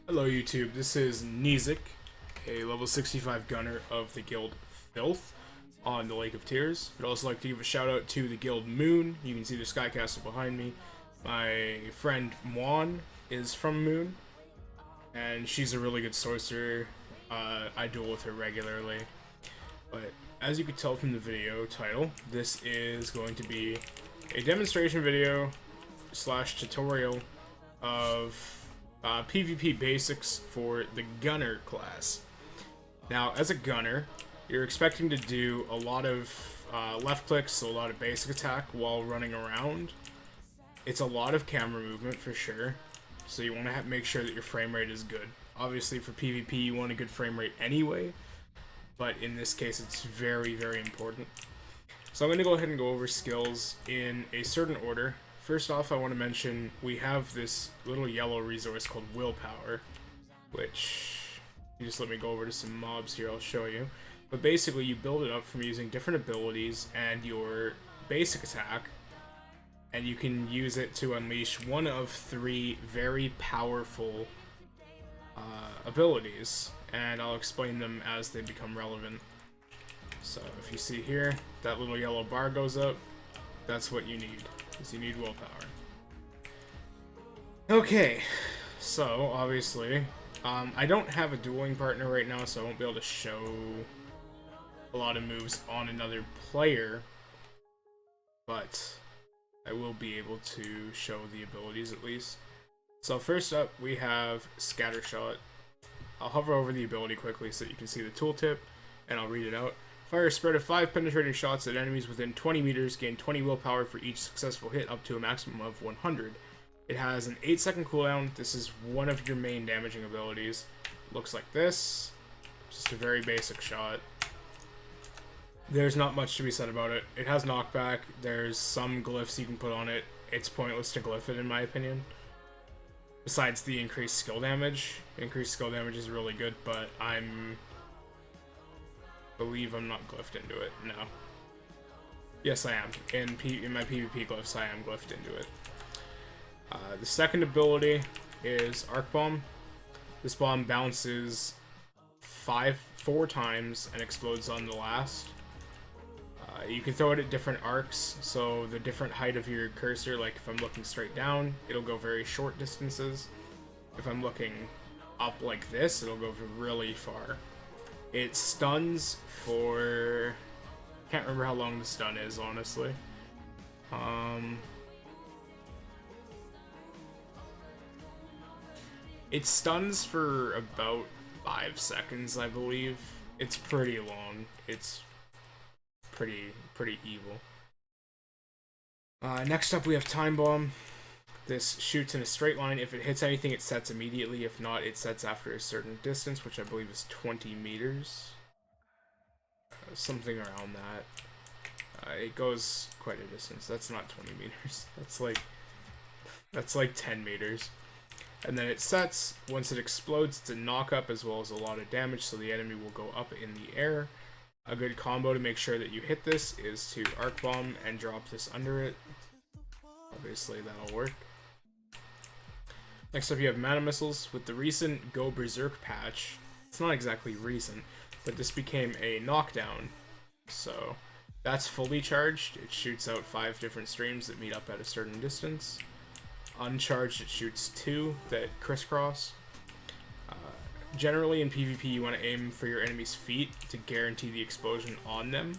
Hello YouTube, this is Nyxik, a level 65 gunner of the guild Filth on the Lake of Tears. I'd also like to give a shout out to the guild Moon. You can see the Sky Castle behind me. My friend Juan is from Moon, and she's a really good sorcerer. I duel with her regularly. But as you can tell from the video title, this is going to be a demonstration video slash tutorial of PvP basics for the gunner class. Now, as a gunner, you're expecting to do a lot of left clicks, so a lot of basic attack while running around. It's a lot of camera movement for sure, so you want to make sure that your frame rate is good. Obviously, for PvP, you want a good frame rate anyway, but in this case, it's very, very important. So I'm going to go ahead and go over skills in a certain order. First off, I want to mention we have this little yellow resource called Willpower, which, you just let me go over to some mobs here, I'll show you. But basically, you build it up from using different abilities and your basic attack, and you can use it to unleash one of 3 very powerful abilities, and I'll explain them as they become relevant. So, if you see here, that little yellow bar goes up, that's what you need. Because you need willpower. Okay, so obviously, I don't have a dueling partner right now, so I won't be able to show a lot of moves on another player, but I will be able to show the abilities at least. So first up, we have Scattershot. I'll hover over the ability quickly so that you can see the tooltip, and I'll read it out. Fire a spread of 5 penetrating shots at enemies within 20 meters, gain 20 willpower for each successful hit up to a maximum of 100. It has an 8-second cooldown. This is one of your main damaging abilities. Looks like this. Just a very basic shot. There's not much to be said about it. It has knockback. There's some glyphs you can put on it. It's pointless to glyph it in my opinion. Besides the increased skill damage. Increased skill damage is really good, but believe I'm not glyphed into it. No. Yes, I am. In my PvP glyphs, I am glyphed into it. The second ability is Arc Bomb. This bomb bounces 4 times and explodes on the last. You can throw it at different arcs, so the different height of your cursor, like if I'm looking straight down, it'll go very short distances. If I'm looking up like this, it'll go really far. It stuns for... can't remember how long the stun is, honestly. It stuns for about 5 seconds, I believe. It's pretty long. It's pretty evil. Next up, we have Time Bomb. This shoots in a straight line. If it hits anything, it sets immediately. If not, it sets after a certain distance, which I believe is 20 meters. Something around that. It goes quite a distance. That's not 20 meters. That's like 10 meters. And then it sets. Once it explodes, it's a knock-up as well as a lot of damage, so the enemy will go up in the air. A good combo to make sure that you hit this is to Arc Bomb and drop this under it. Obviously, that'll work. Next up, you have Mana Missiles. With the recent Go Berserk patch, it's not exactly recent, but this became a knockdown. So, that's fully charged. It shoots out 5 different streams that meet up at a certain distance. Uncharged, it shoots 2 that crisscross. Generally, in PvP, you want to aim for your enemy's feet to guarantee the explosion on them.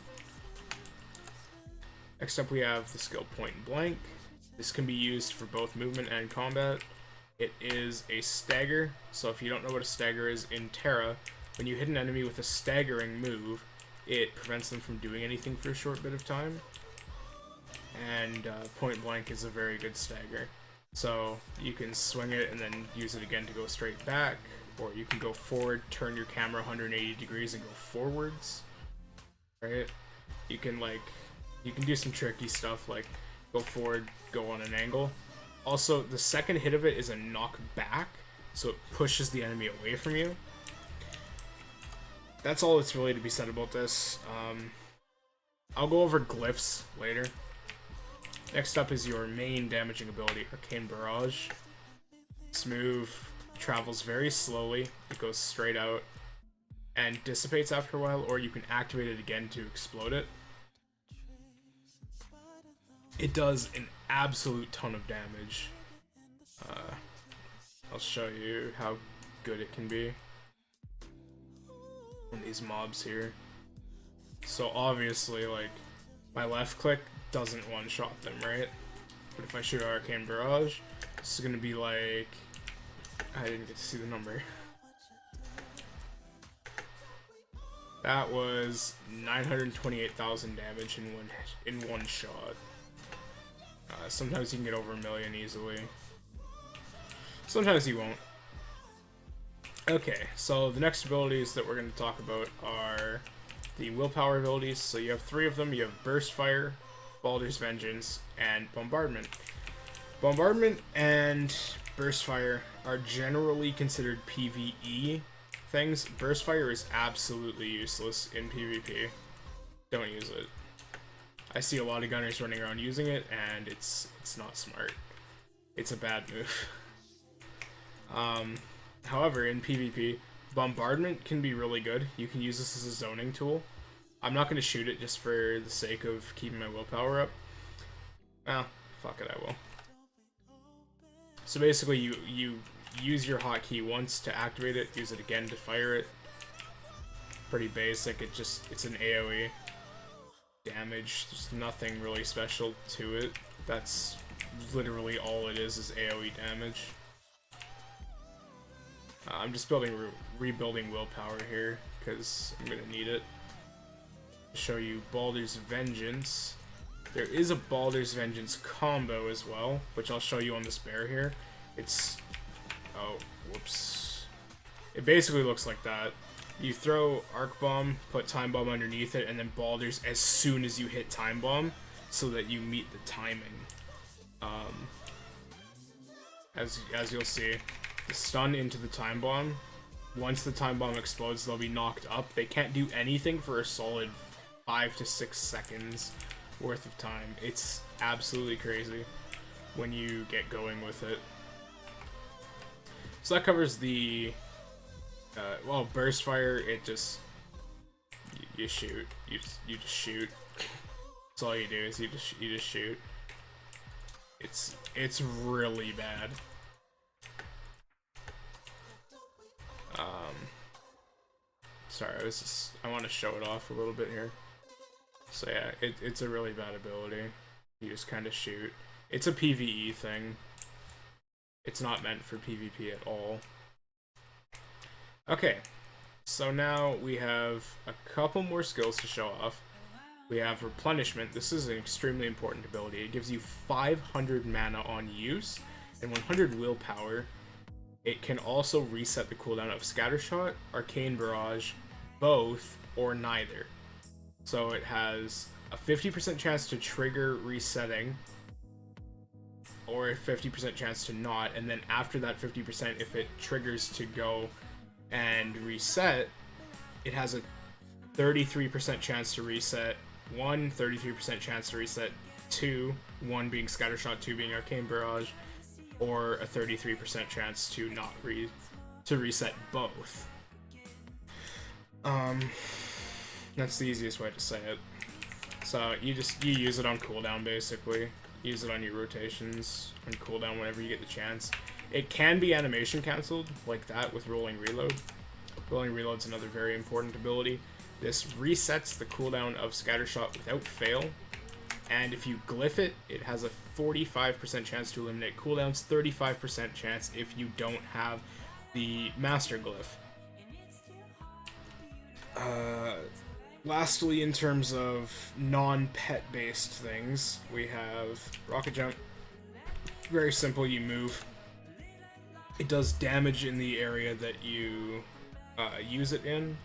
Next up, we have the skill Point Blank. This can be used for both movement and combat. It is a stagger, so if you don't know what a stagger is in TERA, when you hit an enemy with a staggering move, it prevents them from doing anything for a short bit of time. And Point Blank is a very good stagger. So you can swing it and then use it again to go straight back, or you can go forward, turn your camera 180 degrees and go forwards. Right? You can do some tricky stuff like go forward, go on an angle. Also, the second hit of it is a knock back, so it pushes the enemy away from you. That's all that's really to be said about this. I'll go over glyphs later. Next up is your main damaging ability, Arcane Barrage. This move travels very slowly. It goes straight out and dissipates after a while, or you can activate it again to explode it. It does an absolute ton of damage. I'll show you how good it can be on these mobs here. So obviously, like, my left click doesn't one-shot them, right? But if I shoot Arcane Barrage, this is gonna be like... I didn't get to see the number. That was 928,000 damage in one shot. Sometimes you can get over 1 million easily. Sometimes you won't. Okay, so the next abilities that we're going to talk about are the willpower abilities. So you have 3 of them. You have Burst Fire, Baldur's Vengeance, and Bombardment. Bombardment and Burst Fire are generally considered PvE things. Burst Fire is absolutely useless in PvP. Don't use it. I see a lot of gunners running around using it, and it's not smart. It's a bad move. However, in PvP, Bombardment can be really good. You can use this as a zoning tool. I'm not going to shoot it just for the sake of keeping my willpower up. Well, fuck it, I will. So basically, you use your hotkey once to activate it, use it again to fire it. Pretty basic. It's an AoE damage. There's nothing really special to it. That's literally all it is AoE damage. I'm just rebuilding willpower here because I'm gonna need it. Show you Baldur's Vengeance. There is a Baldur's Vengeance combo as well, which I'll show you on this bear here. It's... oh, whoops. It basically looks like that. You throw Arc Bomb, put Time Bomb underneath it, and then Baldur's as soon as you hit Time Bomb, so that you meet the timing. As you'll see, the stun into the Time Bomb. Once the Time Bomb explodes, they'll be knocked up. They can't do anything for a solid 5 to 6 seconds worth of time. It's absolutely crazy when you get going with it. So that covers the... well, Burst Fire, it just... you shoot. You just shoot. That's all you do, is you just shoot. It's really bad. Sorry, I want to show it off a little bit here. So yeah, it's a really bad ability. You just kind of shoot. It's a PvE thing. It's not meant for PvP at all. Okay, so now we have a couple more skills to show off. We have Replenishment. This is an extremely important ability. It gives you 500 mana on use and 100 willpower. It can also reset the cooldown of Scattershot, Arcane Barrage, both, or neither. So it has a 50% chance to trigger resetting, or a 50% chance to not, and then after that 50%, if it triggers to go and reset, it has a 33% chance to reset 1, 33% chance to reset 2, 1 being Scattershot, 2 being Arcane Barrage, or a 33% chance to not reset both. That's the easiest way to say it. So you use it on cooldown basically. Use it on your rotations on cooldown whenever you get the chance. It can be animation cancelled like that with Rolling Reload. Rolling Reload's another very important ability. This resets the cooldown of Scattershot without fail, and if you glyph it, it has a 45% chance to eliminate cooldowns, 35% chance if you don't have the Master Glyph. Lastly, in terms of non-pet based things, we have Rocket Jump. Very simple, you move. It does damage in the area that you use it in.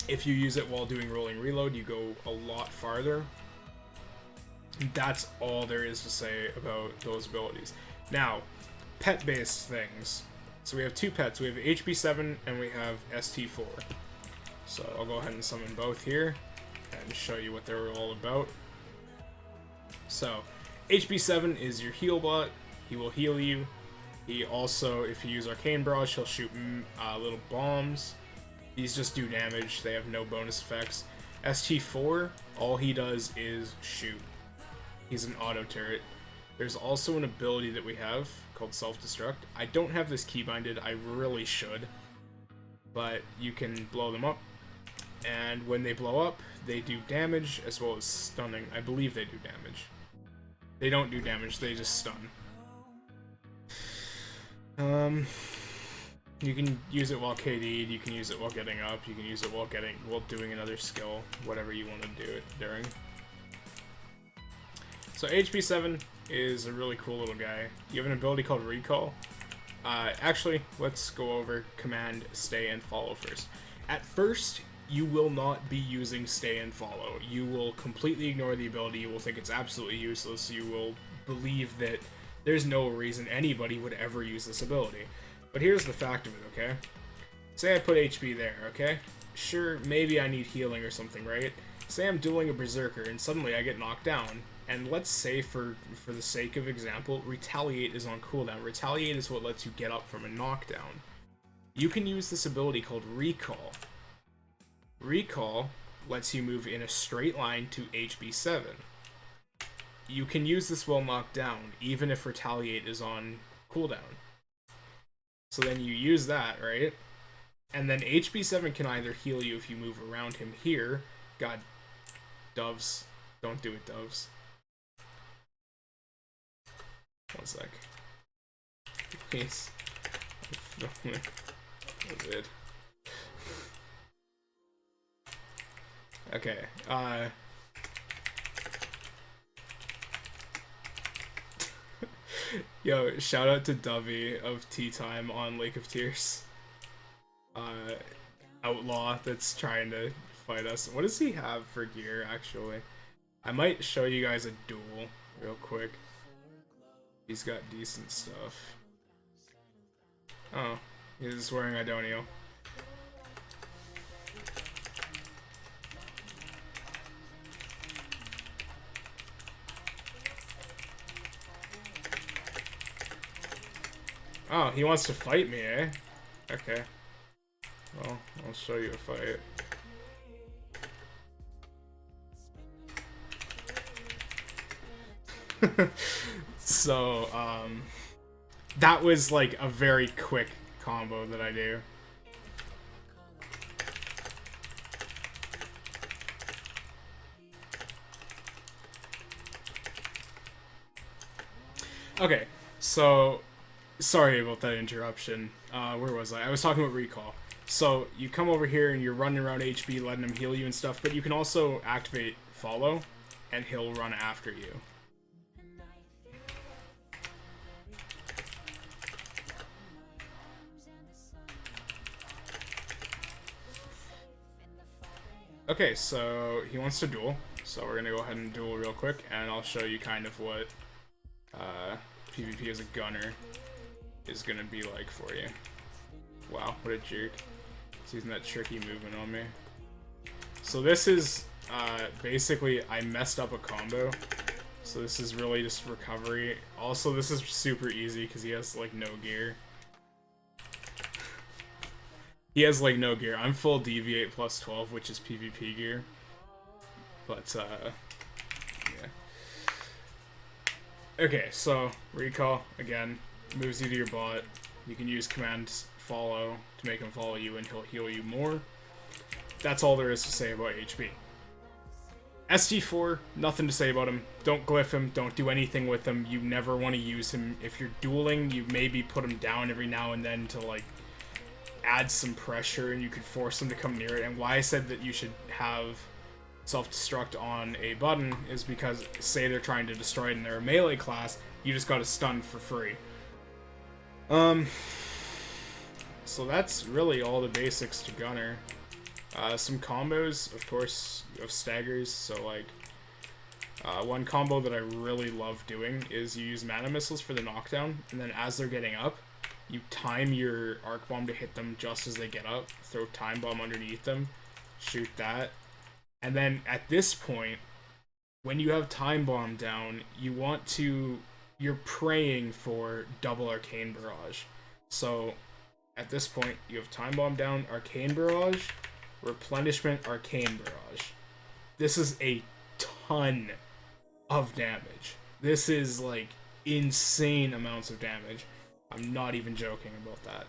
If you use it while doing Rolling Reload, you go a lot farther. That's all there is to say about those abilities. Now, pet-based things. So we have 2 pets. We have HB7 and we have ST4. So I'll go ahead and summon both here and show you what they're all about. So, HB7 is your heal bot. He will heal you He also, if you use Arcane Barrage, he'll shoot little bombs. These just do damage, they have no bonus effects. ST4, all he does is shoot. He's an auto turret. There's also an ability that we have called Self-Destruct. I don't have this keybinded, I really should. But you can blow them up, and when they blow up, they do damage as well as stunning. I believe they do damage. They don't do damage, they just stun. You can use it while KD'd, you can use it while getting up, you can use it while doing another skill, whatever you want to do it during. So HP 7 is a really cool little guy. You have an ability called Recall. Actually, let's go over Command, Stay, and Follow first. At first, you will not be using Stay and Follow. You will completely ignore the ability, you will think it's absolutely useless, you will believe that there's no reason anybody would ever use this ability. But here's the fact of it, okay? Say I put HP there, okay? Sure, maybe I need healing or something, right? Say I'm dueling a Berserker and suddenly I get knocked down, and let's say, for the sake of example, Retaliate is on cooldown. Retaliate is what lets you get up from a knockdown. You can use this ability called Recall. Recall lets you move in a straight line to HP 7. You can use this while knocked down, even if Retaliate is on cooldown. So then you use that, right? And then HP 7 can either heal you if you move around him here. God, doves. Don't do it, doves. One sec. Please. Good. Okay, yo, shout out to Dovey of Tea Time on Lake of Tears. Outlaw that's trying to fight us. What does he have for gear, actually? I might show you guys a duel real quick. He's got decent stuff. Oh, he's wearing Idonio. Oh, he wants to fight me, eh? Okay. Well, I'll show you a fight. So, that was like a very quick combo that I do. Okay, so sorry about that interruption. Where was I? I was talking about Recall. So you come over here and you're running around HB, letting him heal you and stuff, but you can also activate Follow, and he'll run after you. Okay, so he wants to duel, so we're gonna go ahead and duel real quick, and I'll show you kind of what PvP as a gunner is gonna be like for you. Wow, what a jerk. He's using that tricky movement on me. So this is, basically, I messed up a combo. So this is really just recovery. Also, this is super easy because he has, like, no gear. He has, like, no gear. I'm full Deviate plus 12, which is PvP gear. But, yeah. Okay, so, Recall, again, moves you to your bot. You can use Command Follow to make him follow you and he'll heal you more. That's all there is to say about HP. ST4, nothing to say about him. Don't glyph him, don't do anything with him. You never want to use him. If you're dueling, you maybe put him down every now and then to, like, add some pressure and you could force them to come near it. And why I said that you should have self-destruct on a button is because, say they're trying to destroy it in their melee class, you just got to stun for free. So that's really all the basics to Gunner. Some combos, of course, you have staggers, so like, one combo that I really love doing is you use mana missiles for the knockdown, and then as they're getting up, you time your arc bomb to hit them just as they get up, throw time bomb underneath them, shoot that, and then at this point, when you have time bomb down, you you're praying for double Arcane Barrage. So at this point, you have Time Bomb down, Arcane Barrage, Replenishment, Arcane Barrage. This is a ton of damage. This is like insane amounts of damage. I'm not even joking about that.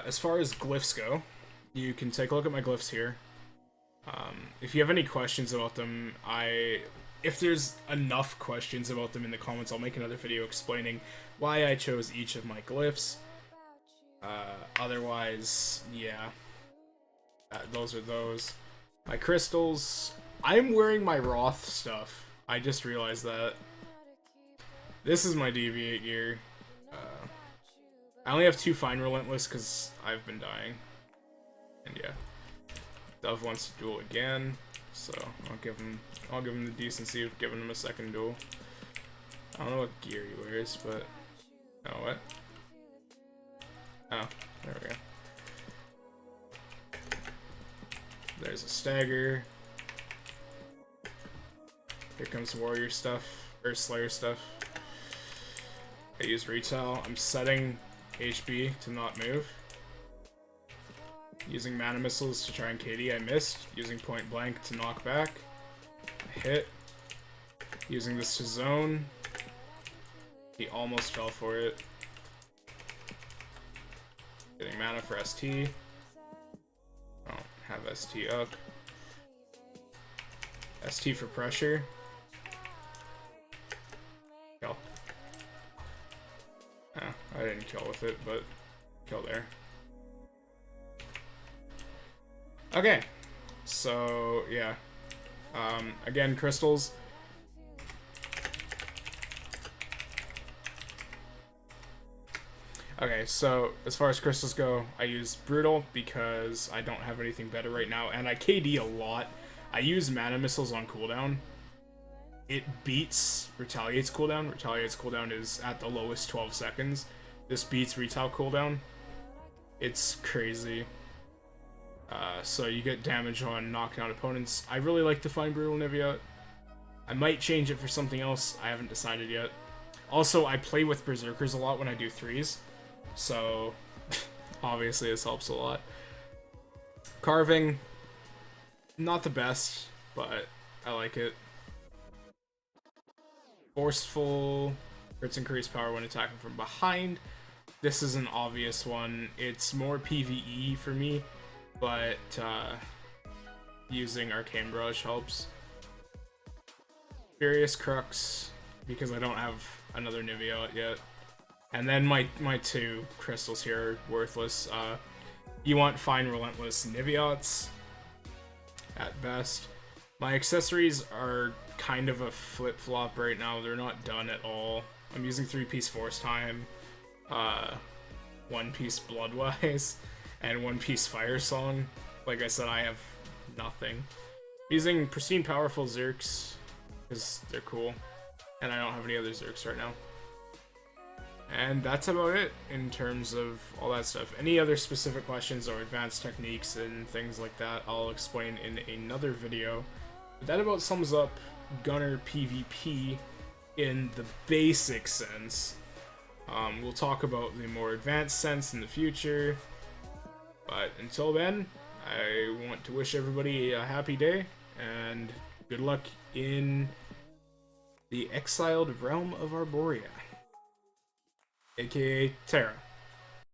As far as glyphs go, you can take a look at my glyphs here. If you have any questions about them, if there's enough questions about them in the comments, I'll make another video explaining why I chose each of my glyphs. Otherwise, yeah. Those are those. My crystals. I'm wearing my Roth stuff. I just realized that. This is my Deviate gear. I only have 2 Fine Relentless because I've been dying. And yeah. Dove wants to duel again, so I'll give him the decency of giving him a second duel. I don't know what gear he wears, but oh, what? Oh, there we go. There's a stagger. Here comes warrior stuff, or slayer stuff. I use retail. I'm setting HB to not move. Using mana missiles to try and KD, I missed. Using point blank to knock back. I hit. Using this to zone. He almost fell for it. Getting mana for ST. I don't have ST up. ST for pressure. Kill. Oh, I didn't kill with it, but kill there. Okay, so yeah. Again, crystals. Okay, so as far as crystals go, I use Brutal because I don't have anything better right now, and I KD a lot. I use mana missiles on cooldown. It beats Retaliate's cooldown. Retaliate's cooldown is at the lowest 12 seconds. This beats Retail cooldown. It's crazy. So you get damage on knockdown opponents. I really like to find Brutal Nivea. I might change it for something else. I haven't decided yet. Also, I play with Berserkers a lot when I do 3s. So, obviously this helps a lot. Carving, not the best, but I like it. Forceful, hurts increased power when attacking from behind. This is an obvious one. It's more PvE for me, but using Arcane Barrage helps. Furious Crux, because I don't have another Nivea yet. And then my 2 crystals here are worthless. You want Fine Relentless Niveauts at best. My accessories are kind of a flip-flop right now. They're not done at all. I'm using 3-piece Force Time, 1-piece Bloodwise, and 1-piece Fire Song. Like I said, I have nothing. I'm using Pristine Powerful Zerks, because they're cool. And I don't have any other Zerks right now. And that's about it in terms of all that stuff. Any other specific questions or advanced techniques and things like that, I'll explain in another video. But that about sums up Gunner PvP in the basic sense. We'll talk about the more advanced sense in the future. But until then, I want to wish everybody a happy day and good luck in the exiled realm of Arborea, aka TERA.